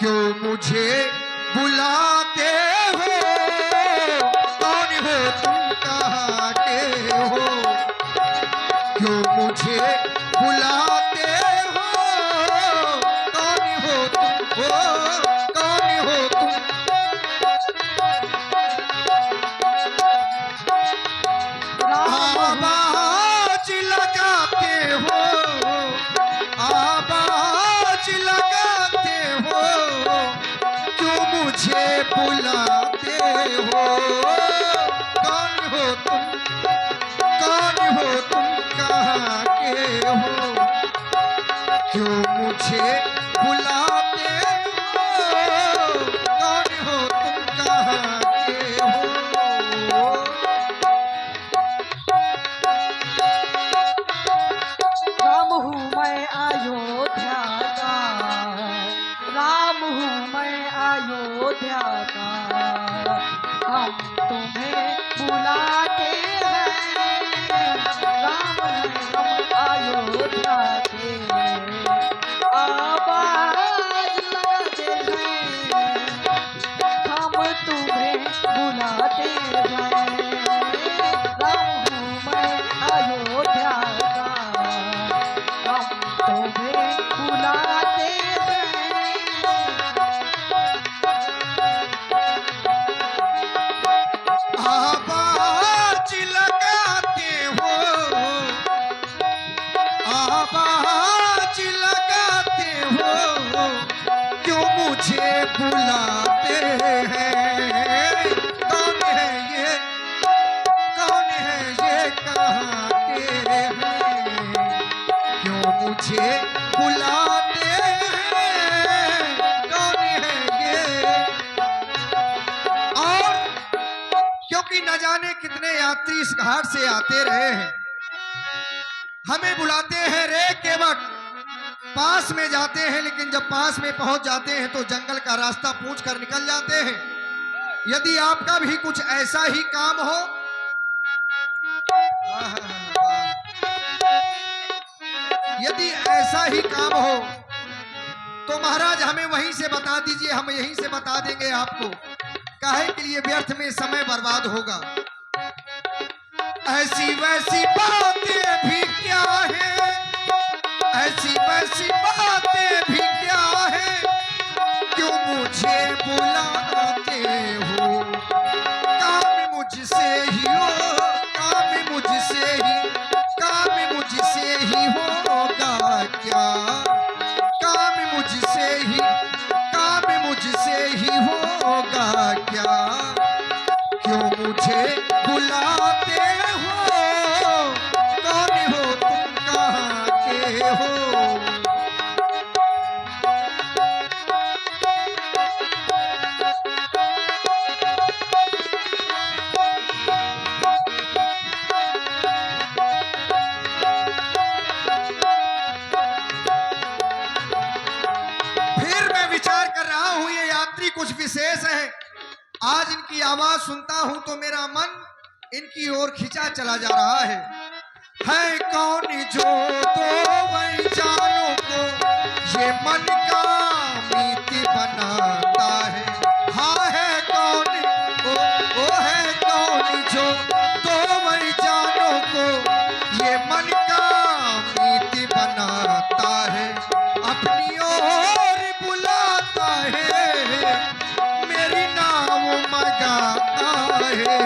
क्यों मुझे बुलाते हो? कौन हो तुम, कहाँ के हो? क्यों मुझे बुलाते हो? कौन हो तुम, कौन हो तुम? आवाज लगाते हो, आवाज लगाते हो, क्यों मुझे बुलाते हो? कौन हो तुम, कौन हो तुम, कहाँ के हो? क्यों मुझे बुलाते हो? कौन हो तुम, कहाँ के हो? राम हूँ मैं अयोध्या का, राम हूँ मैं अयोध्या का। हम तुम्हें बुलाते हैं, राम है हम अयोध्या के। आवाज लगाते हैं, हम तुम्हें बुलाते हैं। राम हूँ मैं अयोध्या का, हम तुम्हें बुलाते हैं। आवाज लगाते हो, आवाज लगाते हो, क्यों मुझे बुलाते हैं? कौन है ये, कौन है ये, कहाँ के हैं? क्यों मुझे बुलाते हैं? कौन है ये? और क्योंकि न जाने कितने यात्री इस घाट से आते रहे हैं, हमें बुलाते हैं रे केवट। पास में जाते हैं, लेकिन जब पास में पहुंच जाते हैं तो जंगल का रास्ता पूछ कर निकल जाते हैं। यदि आपका भी कुछ ऐसा ही काम हो, यदि ऐसा ही काम हो तो महाराज हमें वहीं से बता दीजिए, हम यहीं से बता देंगे आपको। काहे के लिए व्यर्थ में समय बर्बाद होगा? ऐसी वैसी बातें भी क्या है, ऐसी वैसी बातें भी क्या है, क्यों मुझे बुलाते हो? काम मुझसे ही हो, काम मुझसे ही, काम मुझसे ही होगा क्या? काम मुझसे ही, काम मुझसे ही होगा क्या? क्यों मुझे बुलाते हो? कौन हो तुम, कहाँ के हो? फिर मैं विचार कर रहा हूं ये यात्री कुछ विशेष है। आज इनकी आवाज सुनता हूं तो मेरा मन इनकी ओर खिंचा चला जा रहा है कौन जो दो वही जानो को ये मन का मीत बनाता है? हाँ है कौन, ओ है कौन जो दो वही जानो को ये मन का मीत बनाता है? अपनी ओर बुलाता है, मेरी नाम मगाता है।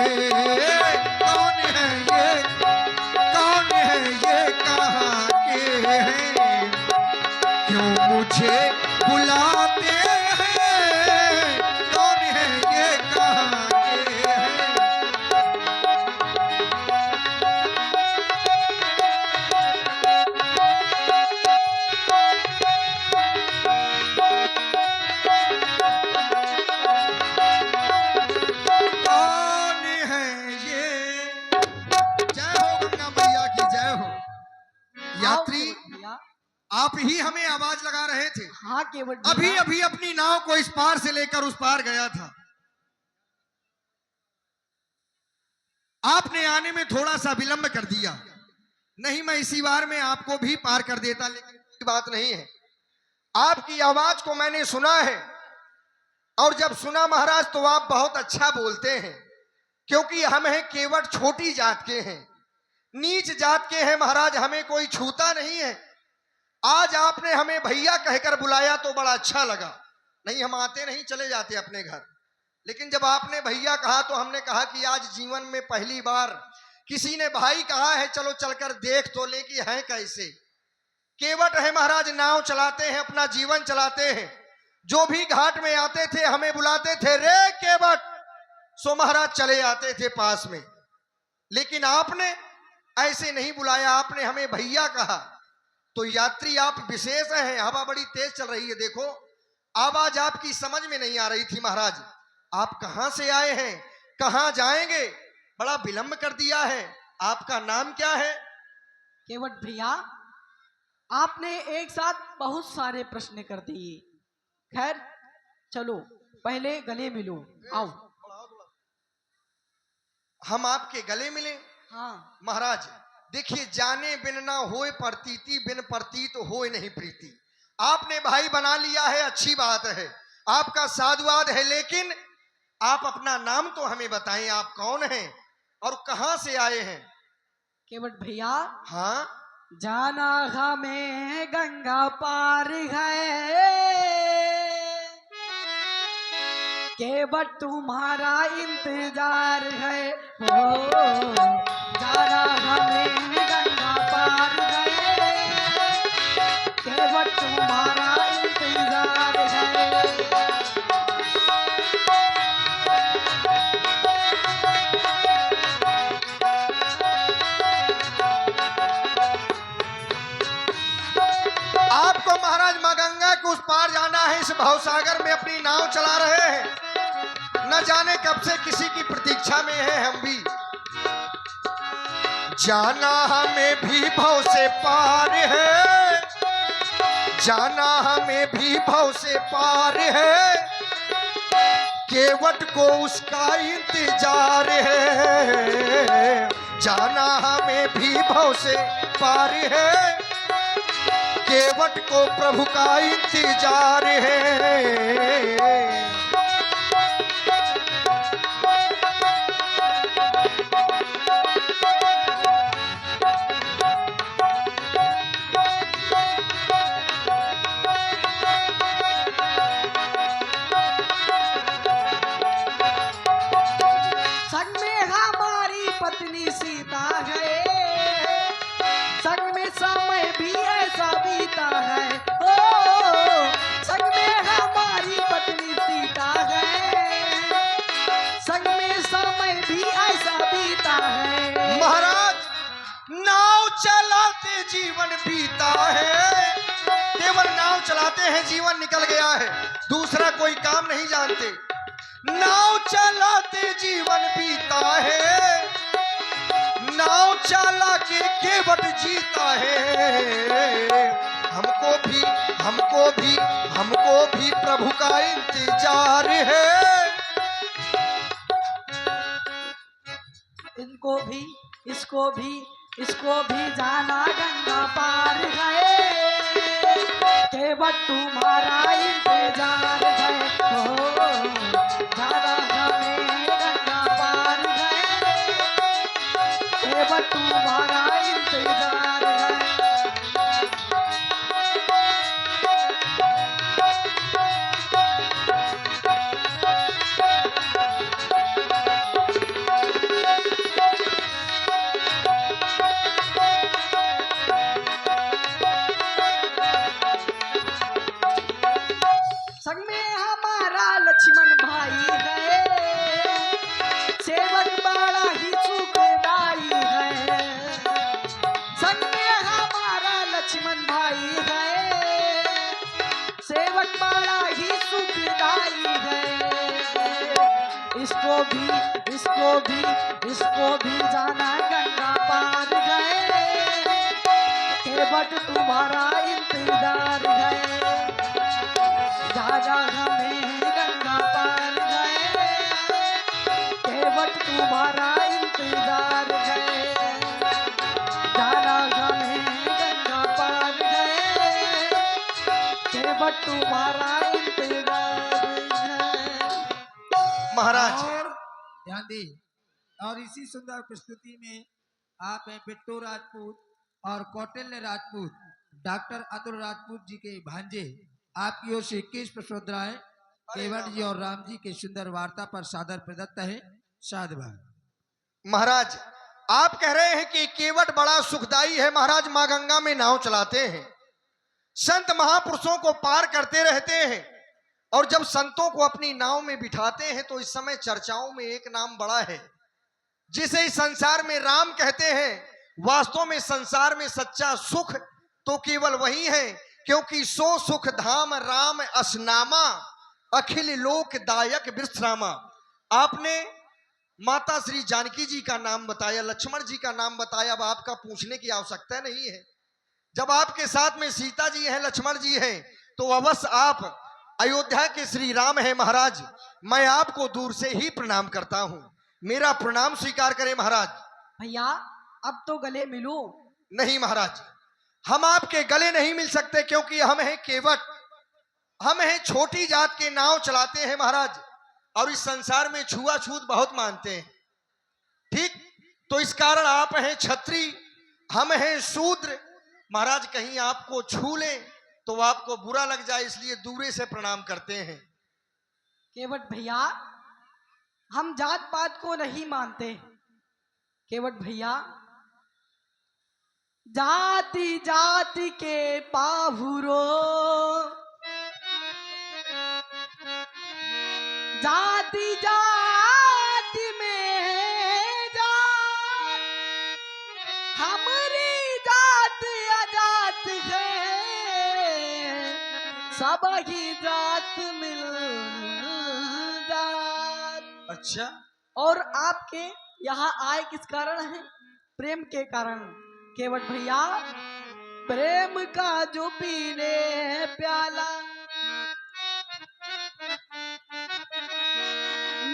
कौन है ये, कौन है ये, कहाँ के हैं? क्यों मुझे बुलाते हैं? कौन है ये, कहाँ के हैं? कौन है ये? जय हो गंगा मैया की जय हो। यात्री भैया, आप ही हमें आवाज लगा रहे थे। हाँ केवट अभी भैया। अभी अपनी नाव को इस पार से लेकर उस पार गया था। आपने आने में थोड़ा सा विलंब कर दिया। नहीं मैं इसी बार में आपको भी पार कर देता, लेकिन कोई बात नहीं है। आपकी आवाज को मैंने सुना है और जब सुना महाराज तो आप बहुत अच्छा बोलते हैं, क्योंकि हम हैं केवट छोटी जात के हैं, नीच जात के हैं महाराज, हमें कोई छूता नहीं है। आज आपने हमें भैया कहकर बुलाया तो बड़ा अच्छा लगा, नहीं हम आते नहीं, चले जाते अपने घर। लेकिन जब आपने भैया कहा तो हमने कहा कि आज जीवन में पहली बार किसी ने भाई कहा है, चलो चलकर देख तो ले कि हैं कैसे। केवट है महाराज, नाव चलाते हैं, अपना जीवन चलाते हैं। जो भी घाट में आते थे हमें बुलाते थे, रे केवट, सो महाराज चले आते थे पास में। लेकिन आपने ऐसे नहीं बुलाया, आपने हमें भैया कहा। तो यात्री आप विशेष हैं। हवा बड़ी तेज चल रही है, देखो आवाज आपकी समझ में नहीं आ रही थी महाराज। आप कहां से आए हैं, कहां जाएंगे, बड़ा विलंब कर दिया है। आपका नाम क्या है? केवट भैया, आपने एक साथ बहुत सारे प्रश्न कर दिए। खैर चलो पहले गले मिलो, आओ। हम आपके गले मिले? हाँ महाराज देखिए, जाने बिन ना होए प्रतीति, बिन प्रतीत होए नहीं प्रीति। आपने भाई बना लिया है, अच्छी बात है, आपका साधुवाद है। लेकिन आप अपना नाम तो हमें बताएं, आप कौन हैं और कहां से आए हैं? केवट भैया, हाँ, जाना हमें गंगा पार है, केवट तुम्हारा इंतजार है। हो जाना हमें गंगा पार है, केवट तुम्हारा इंतजार है। आपको महाराज माँ गंगा के उस पार जाना है, इस भवसागर में अपनी नाव चला रहे हैं। न जाने कब से किसी की प्रतीक्षा में है हम भी। जाना हमें भी भव से पार है, जाना हमें भी भव से पार है, केवट को उसका इंतजार है। जाना हमें भी भव से पार है, केवट को प्रभु का इंतजार है। संग में हमारी पत्नी सीता है, संग में समय भी ऐसा बीता है। ओ संग में हमारी पत्नी सीता है, संग में समय भी ऐसा बीता है। महाराज नाव चलाते जीवन बीता है, केवल नाव चलाते हैं जीवन निकल गया है, दूसरा कोई काम नहीं जानते। नाव चलाते जीवन बीता है, नाव चला के केवट जीता है। हमको भी प्रभु का इंतजार है। इनको भी, इसको भी जाना गंगा पार है, केवट तुम्हारा इंतजार है। हो जाना हमें गंगा पार है, केवट तुम्हारा इंतजार है। संग में हमारा लक्ष्मण भाई है, सेवक बड़ा ही सुखदाई है। संग में हमारा लक्ष्मण भाई है, सेवक बड़ा ही सुखदाई है। इसको भी जाना गंगा पार है, केवट तुम्हारा इंतजार है। जाना हमें गंगा पार है, केवट तुम्हारा इंतजार है। जाना हमें गंगा पार है, केवट तुम्हारा इंतजार है। महाराज। और ध्यान दी। और इसी सुंदर प्रस्तुति में आप हैं बिट्टू राजपूत और कौटिल्य राजपूत, डॉक्टर अतुल राजपूत जी के भांजे। आपकी ओर से 21 पुष्पमुद्राएं केवट जी और राम जी के सुंदर वार्ता पर सादर प्रदत्त है। साधुवाद। महाराज, आप कह रहे हैं कि केवट बड़ा सुखदाई है। महाराज, मां गंगा में नाव चलाते हैं, संत महापुरुषों को पार करते रहते हैं, और जब संतों को अपनी नाव में बिठाते हैं तो इस समय चर्चाओं में एक नाम बड़ा है, जिसे इस संसार में राम कहते हैं। वास्तव में संसार में सच्चा सुख तो केवल वही है, क्योंकि सो सुख धाम राम असनामा, अखिल लोक दायक विश्रामा। आपने माता श्री जानकी जी का नाम बताया, लक्ष्मण जी का नाम बताया। अब आपका पूछने की आवश्यकता नहीं है। जब आपके साथ में सीता जी हैं, लक्ष्मण जी हैं, तो अवश्य आप अयोध्या के श्री राम हैं। महाराज, मैं आपको दूर से ही प्रणाम करता हूं, मेरा प्रणाम स्वीकार करें महाराज। भैया अब तो गले मिलो। नहीं महाराज, हम आपके गले नहीं मिल सकते, क्योंकि हम हैं केवट, हम हैं छोटी जात के नाव चलाते हैं महाराज, और इस संसार में छुआछूत बहुत मानते हैं। ठीक, तो इस कारण आप हैं छत्री, हम हैं शूद्र। महाराज, कहीं आपको छू लें तो आपको बुरा लग जाए, इसलिए दूरे से प्रणाम करते हैं। केवट भैया, हम जात पात को नहीं मानते। केवट भैया, जाति जाति के पाहुरो, जाति जाति में जात, हमारी जात अजात है, सब ही जात मिल जात। अच्छा, और आपके यहाँ आए किस कारण है? प्रेम के कारण। केवट भैया, प्रेम का जो पीने प्याला,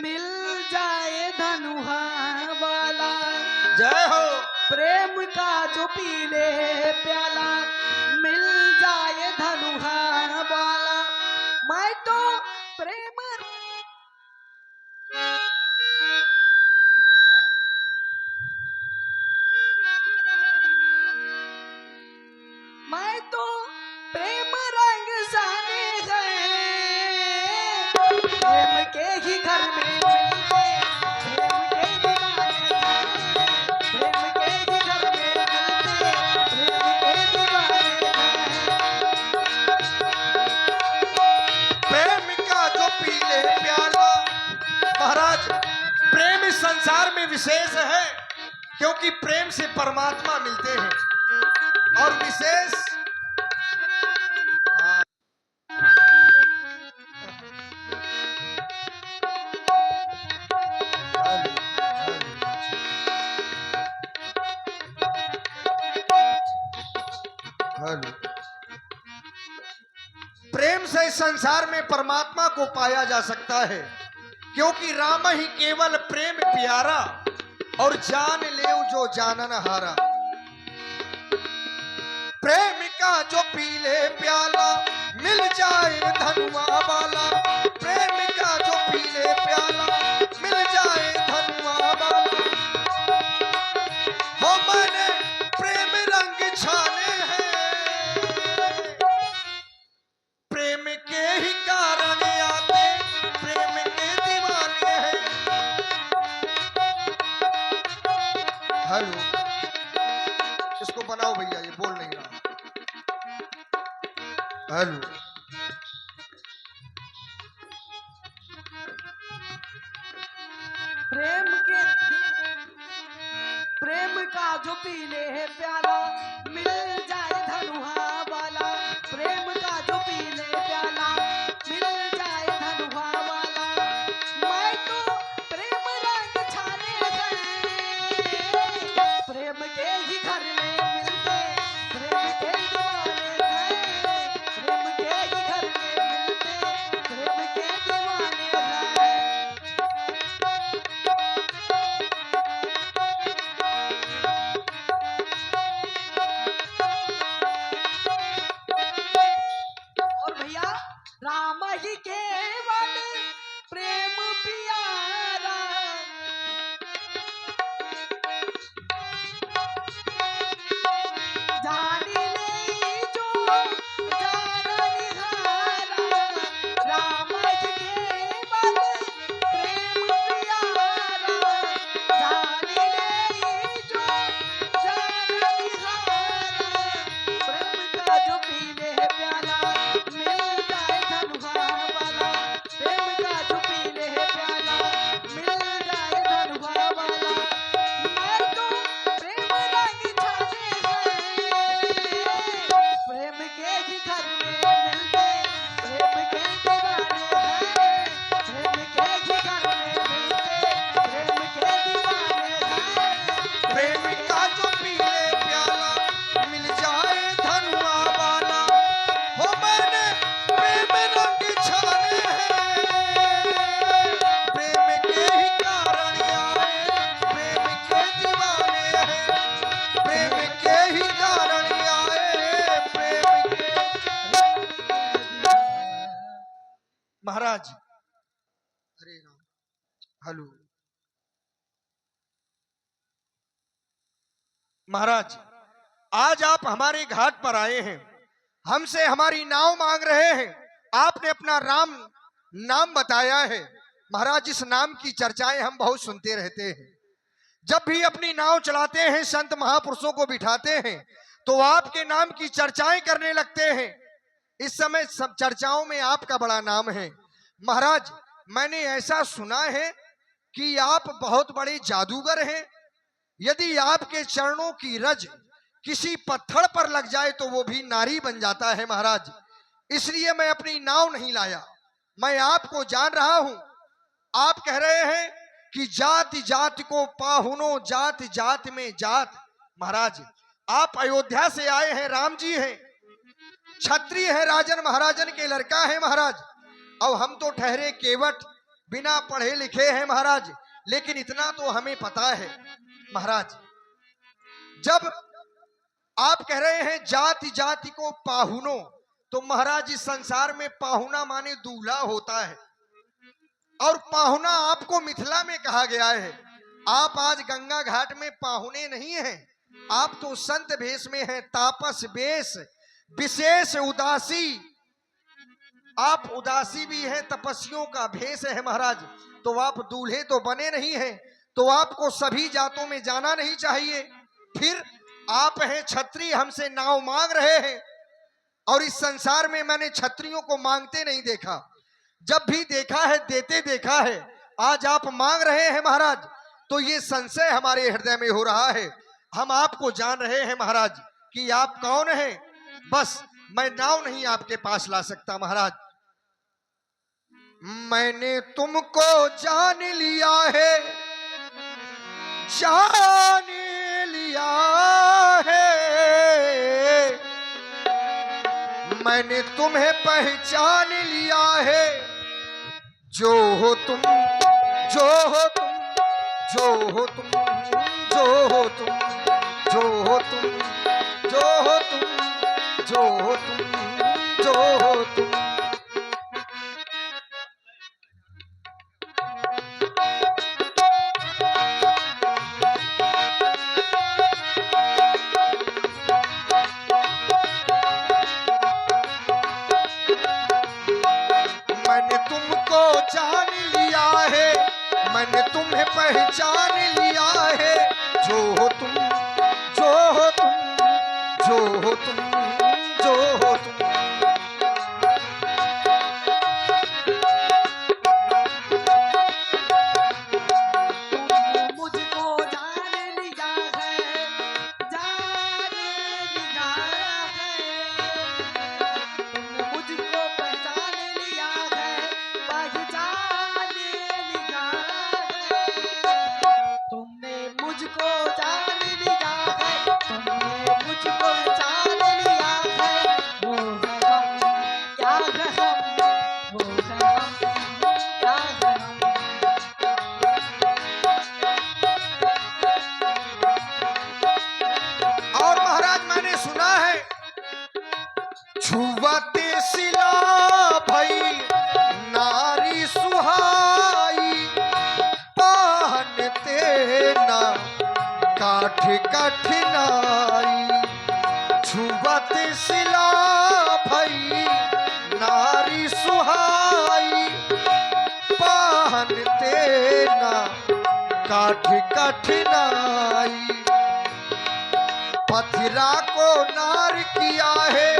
मिल जाए धनुहा वाला। जय हो। प्रेम का जो पीले प्याला, मिल जाए धनुहा वाला। मैं तो प्रेम मैं तो प्रेम रंग जाने गए, प्रेम के ही घर में मिलते, प्रेम के ही दीवाने गए, प्रेम के ही घर में मिलते, प्रेम के दीवाने गए। प्रेम का जो पीले प्याला। महाराज, प्रेम इस संसार में विशेष है, क्योंकि प्रेम से परमात्मा मिलते हैं, और विशेष प्रेम से इस संसार में परमात्मा को पाया जा सकता है, क्योंकि राम ही केवल प्रेम प्यारा, और जान ले जो जानन हारा। प्रेम का जो पीले प्याला, मिल जाए धनुआ वाला। प्रेम का जो पीले प्याला, मिल जाए धनुआ वाला। हो मैंने प्रेम रंग छाने हैं, प्रेम के ही कारण आते, प्रेम के दीवाने हैं। हेलो, इसको बनाओ भैया, ये बोल नहीं रहा। हेलो, प्रेम का जो पीले है प्याला, मिल जाए धनुहा वाला। प्रेम का जो पीले प्याला, मिल जाए धनुहा वाला। मैं तो प्रेम रंग छाने गए, प्रेम के ही घर में मिलते, प्रेम के दीवाने गए, प्रेम के ही घर में मिलते, प्रेम के दीवाने गए। और भैया, राम ही केवल प्रेम पिया महाराज, अरे राम, हेलो महाराज, आज आप हमारे घाट पर आए हैं, हमसे हमारी नाव मांग रहे हैं। आपने अपना राम नाम बताया है। महाराज, इस नाम की चर्चाएं हम बहुत सुनते रहते हैं। जब भी अपनी नाव चलाते हैं, संत महापुरुषों को बिठाते हैं, तो आपके नाम की चर्चाएं करने लगते हैं। इस समय सब चर्चाओं में आपका बड़ा नाम है। महाराज, मैंने ऐसा सुना है कि आप बहुत बड़े जादूगर हैं। यदि आपके चरणों की रज किसी पत्थर पर लग जाए तो वो भी नारी बन जाता है महाराज। इसलिए मैं अपनी नाव नहीं लाया। मैं आपको जान रहा हूं। आप कह रहे हैं कि जाति जाति को पाहुनो, जाति जाति में जात। महाराज, आप अयोध्या से आए हैं, राम जी हैं, क्षत्रिय है, राजन महाराजन के लड़का है महाराज। और हम तो ठहरे केवट, बिना पढ़े लिखे हैं महाराज। लेकिन इतना तो हमें पता है महाराज, जब आप कह रहे हैं जाति जाति को पाहुनो, तो महाराज इस संसार में पाहुना माने दूल्हा होता है। और पाहुना आपको मिथिला में कहा गया है। आप आज गंगा घाट में पाहुने नहीं हैं, आप तो संत भेष में हैं, तापस वेश, विशेष उदासी। आप उदासी भी हैं, तपस्वियों का भेष है महाराज। तो आप दूल्हे तो बने नहीं हैं, तो आपको सभी जातों में जाना नहीं चाहिए। फिर आप हैं क्षत्रिय, हमसे नाव मांग रहे हैं। और इस संसार में मैंने क्षत्रियों को मांगते नहीं देखा। जब भी देखा है देते देखा है। आज आप मांग रहे हैं महाराज, तो ये संशय हमारे हृदय में हो रहा है। हम आपको जान रहे हैं महाराज कि आप कौन हैं। बस मैं नाव नहीं आपके पास ला सकता महाराज। मैंने तुमको जान लिया है, जान लिया है। मैंने तुम्हें पहचान लिया है। जो हो तुम, जो हो तुम, जो हो तुम, जो हो तुम, जो हो तुम, जो हो तुम, जो हो तुम, जो हो तुम। मैंने तुमको जान लिया है, मैंने तुम्हें पहचान लिया है। जो हो तुम, जो हो तुम, जो हो तुम, जो हो तुम। मुझको जान लिया है, जान लिया है। तुमने मुझको पहचान लिया है, पहचान लिया है। तुमने मुझको जान लिया है, तुमने मुझको जान लिया है। वो है हम, क्या है हम, वो है हम, क्या है हम। और महाराज, मैंने सुना है छुवते सिला भई नारी सुहाई, पहनते ना काठ कठिनाई। छुवते सिला भई नारी सुहाई, पहनते ना काठ कठिनाई। पथिरा को नार किया है,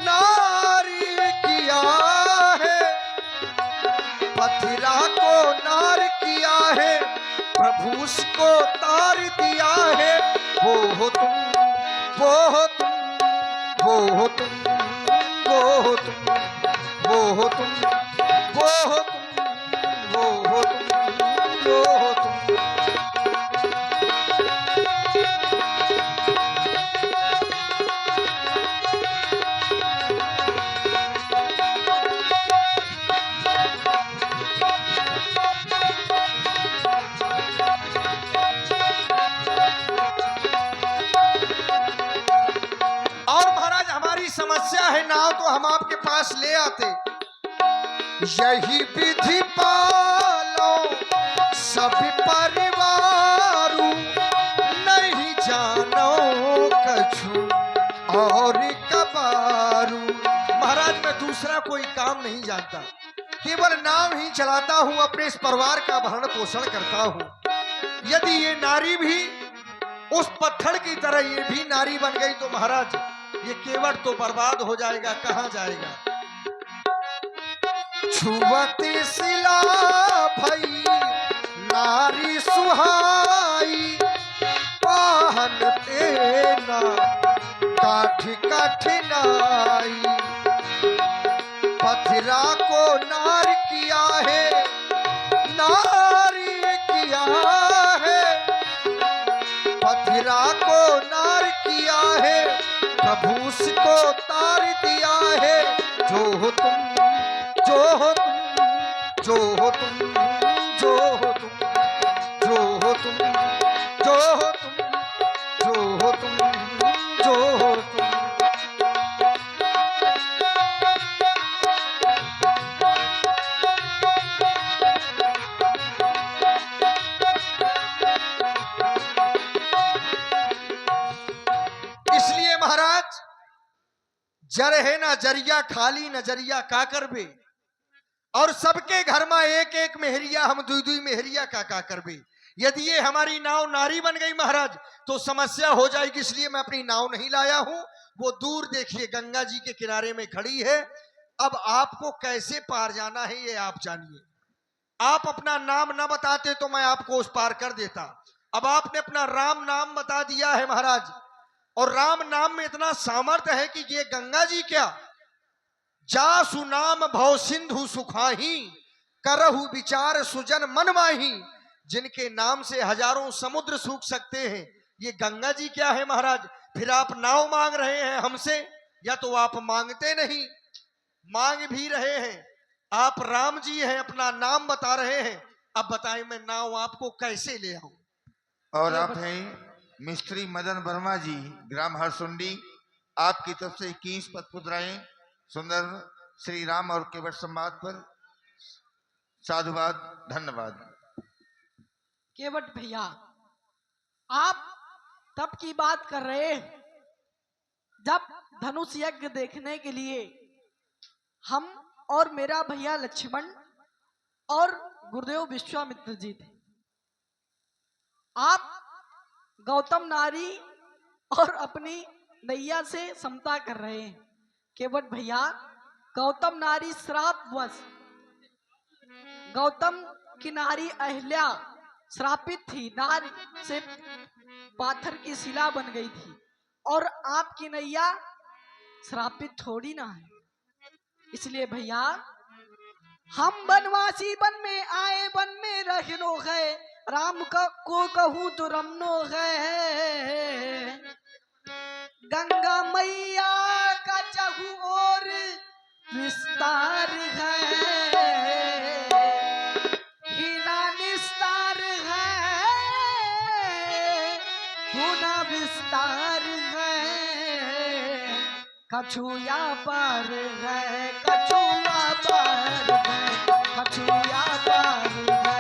नारी किया है। पथिरा को नार किया है, प्रभु उसको तार दिया है। वो हो तुम, वो हो तुम, वो हो तुम, वो हो तुम, वो हो तुम, वो हो तुम, वो हो तुम, वो हो तुम। समस्या है, नाव तो हम आपके पास ले आते, यही विधि पालो सब परिवारू, नहीं जानो कछु और कबारू। महाराज मैं दूसरा कोई काम नहीं जानता, केवल नाव ही चलाता हूं, अपने इस परिवार का भरण पोषण करता हूं। यदि ये नारी भी उस पत्थर की तरह ये भी नारी बन गई तो महाराज ये केवट तो बर्बाद हो जाएगा, कहां जाएगा। छुवती शिला भई नारी सुहाई, पाहन तेना काठ कठिनाई। पथरा को नार किया है, नारी किया है, पथरा को नार किया है, प्रभुस को तार दिया है। जो हो तुम, जो हो तुम, जो हो तुम, जो हो तुम, जो हो तुम, जो हो तुम, जो हो तुम, जो हो तुम। इसलिए महाराज जर है ना जरिया खाली नजरिया का करबे, और सबके घर में एक एक मेहरिया, हम दुई दुई मेहरिया का करबे। यदि ये हमारी नाव नारी बन गई महाराज तो समस्या हो जाएगी, इसलिए मैं अपनी नाव नहीं लाया हूं। वो दूर देखिए गंगा जी के किनारे में खड़ी है। अब आपको कैसे पार जाना है ये आप जानिए। आप अपना नाम ना बताते तो मैं आपको उस पार कर देता। अब आपने अपना राम नाम बता दिया है महाराज, और राम नाम में इतना सामर्थ्य है कि ये गंगा जी क्या, जासु नाम भव सिंधु सुखाही, करहु विचार सुजन मन माही। जिनके नाम से हजारों समुद्र सूख सकते हैं, ये गंगा जी क्या है महाराज। फिर आप नाव मांग रहे हैं हमसे, या तो आप मांगते नहीं, मांग भी रहे हैं। आप राम जी हैं, अपना नाम बता रहे हैं। अब बताएं मैं नाव आपको कैसे ले आऊं। और आप हैं मिस्त्री मदन वर्मा जी, ग्राम हरसुंडी। आपकी तरफ से 21 पद मुद्राएं सुंदर श्री राम और केवट संवाद पर। साधुवाद, धन्यवाद। केवट भैया, आप तब की बात कर रहे हैं जब धनुष यज्ञ देखने के लिए हम और मेरा भैया लक्ष्मण और गुरुदेव विश्वामित्र जी थे। आप गौतम नारी और अपनी नैया से समता कर रहे हैं। केवट भैया, गौतम नारी श्रापवश, गौतम की नारी अहिल्या श्रापित थी, नारी से पाथर की शिला बन गई थी, और आपकी नैया श्रापित थोड़ी ना है। इसलिए भैया हम बनवासी बन में आए, बन में रहनो है, राम को कहूँ तो रमनो है। गंगा मैया का चहु और विस्तार है, हीना निस्तार है, पुना विस्तार है। कछुआ पर है, कछुआ पर है, कछुआ पर है,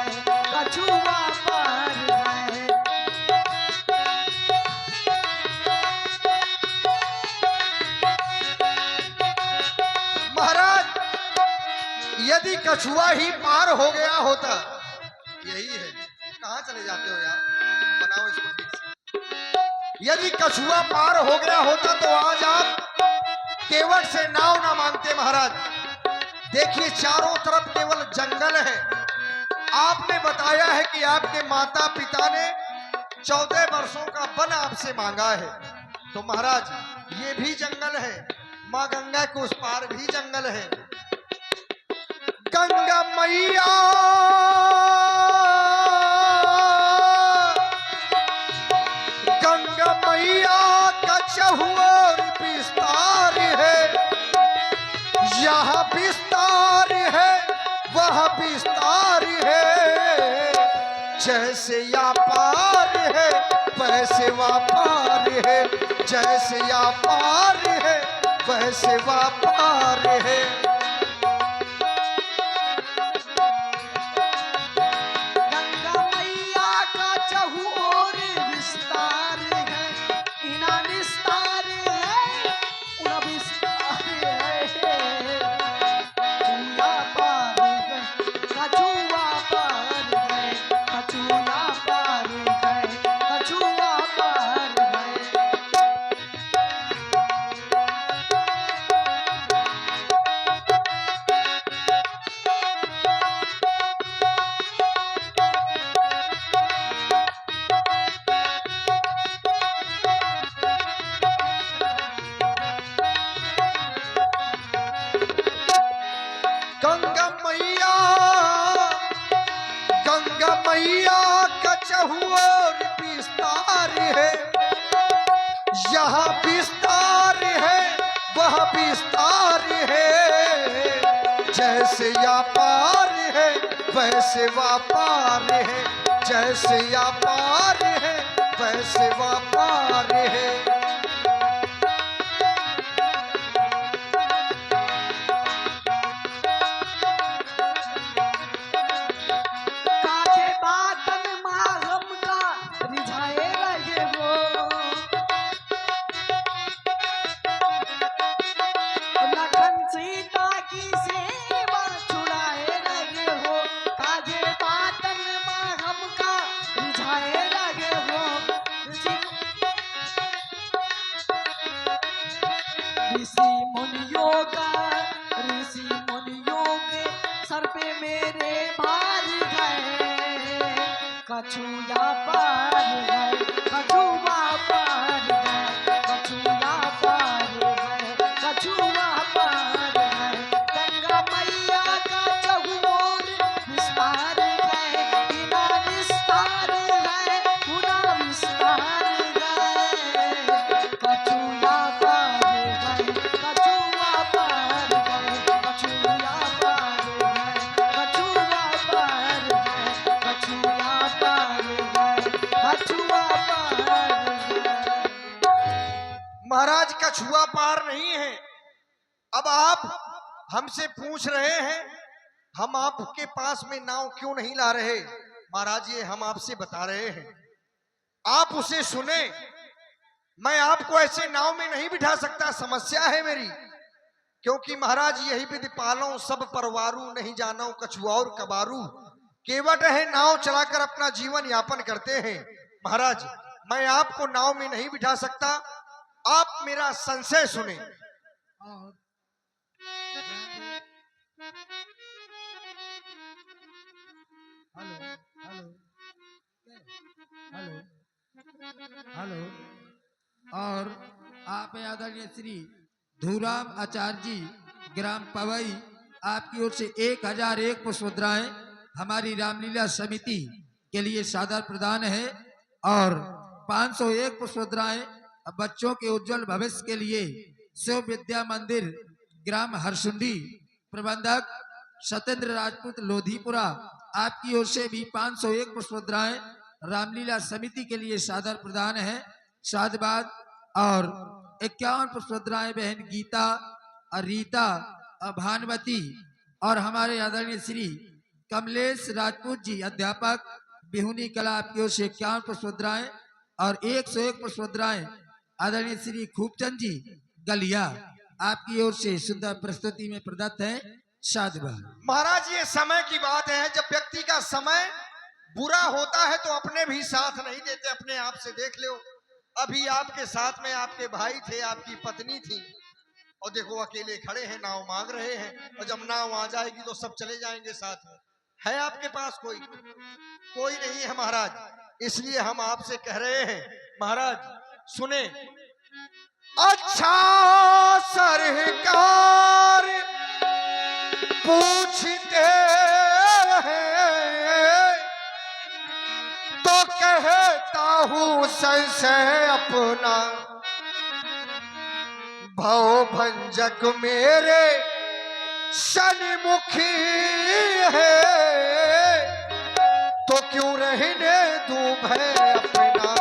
कछुआ पर है। महाराज यदि कछुआ ही पार हो गया होता, यही है, कहां चले जाते हो यार, बनाओ इसको ठीक से। यदि कछुआ पार हो गया होता तो आज आप केवट से नाव ना मांगते महाराज। देखिए चारों तरफ केवल जंगल है। आपने बताया है कि आपके माता पिता ने 14 वर्षों का वन आपसे मांगा है, तो महाराज ये भी जंगल है, माँ गंगा के उस पार भी जंगल है। गंगा मैया गंगा मैया का चहुओर विस्तार है, यहाँ विस्तार है वहाँ विस्तार है। जैसे या पार है वैसे वहाँ पार है, जैसे या पार है वैसे वहाँ पार है। गंगा मैया, गंगा मैया का चहुओर विस्तार है, यहाँ विस्तार है वह विस्तार है, जैसे या पार है वैसे व्यापार है, जैसे या पार है वैसे व्यापार है। काके बातन मालूम का रिझाए लगे हो, लखन सीता की सेवा छुड़ाए लगे हो, काके बातन मालूम का रिझाए लगे हो। ऋषि मुनियों का, ऋषि मुनियों के सर पे मेरे भार गए, कछुआ पार गए, कछुआ पार गए, कछुआ पार गए, कछुआ पार गए। गंगा मैया का चहुओर विस्तार है, बिना विस्तार है पुना विस्तार गए, कछुआ पार गए, कछुआ पार गए, कछुआ पार गए, कछुआ पार गए, कछुआ पार गए, कछुआ पार गए। महाराज कछुआ पार नहीं है। अब आप हमसे पूछ रहे हैं हम आपके पास में नाव क्यों नहीं ला रहे। महाराज ये हम आपसे बता रहे हैं, आप उसे सुने। मैं आपको ऐसे नाव में नहीं बिठा सकता, समस्या है मेरी। क्योंकि महाराज यही विधि पालो सब परवारू, नहीं जानो कछुआ और कबारू। केवट है नाव चलाकर अपना जीवन यापन करते हैं। महाराज मैं आपको नाव में नहीं बिठा सकता, आप मेरा संशय सुने। और हेलो हेलो हेलो हेलो। और आप आदरणीय श्री धूराम आचार्य जी ग्राम पवई, आपकी ओर से 1001 पुष्पमुद्राएं हमारी रामलीला समिति के लिए सादर प्रदान है, और 501 पुष्पमुद्राएं बच्चों के उज्जवल भविष्य के लिए शिव विद्या मंदिर ग्राम हरसुंडी प्रबंधक सत्येंद्र राजपूत लोधीपुरा, आपकी ओर से भी 501 पुष्पमुद्राएं रामलीला समिति के लिए सादर प्रदान है। साधुवाद। और 51 पुष्पमुद्राएं बहन गीता और रीता और भानुमति, और हमारे आदरणीय श्री कमलेश राजपूत जी अध्यापक बिहुनी कला, आपकी ओर से 51 पुष्पमुद्राएं और 101 पुष्पमुद्राएं आदरणीय श्री खूबचंद जी गलिया, आपकी ओर से सुंदर प्रस्तुति में प्रदत्त है। साधुवाद। महाराज ये समय की बात है, जब व्यक्ति का समय बुरा होता है तो अपने भी साथ नहीं देते। अपने आप से देख लो, अभी आपके साथ में आपके भाई थे, आपकी पत्नी थी, और देखो अकेले खड़े हैं, नाव मांग रहे हैं, और जब नाव आ जाएगी तो सब चले जाएंगे साथ में। है आपके पास कोई? कोई नहीं है महाराज। इसलिए हम आपसे कह रहे हैं, महाराज सुने। अच्छा सरकार पूछते हैं तो कहता हूँ संशय अपना, भव भंजक मेरे सन्मुखी है, तो क्यों रहने दूं भय अपना।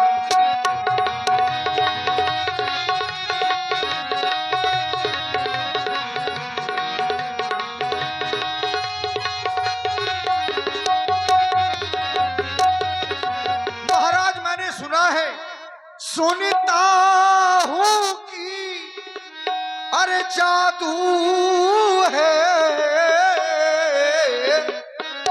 सुनता हूँ कि अरे जादू है,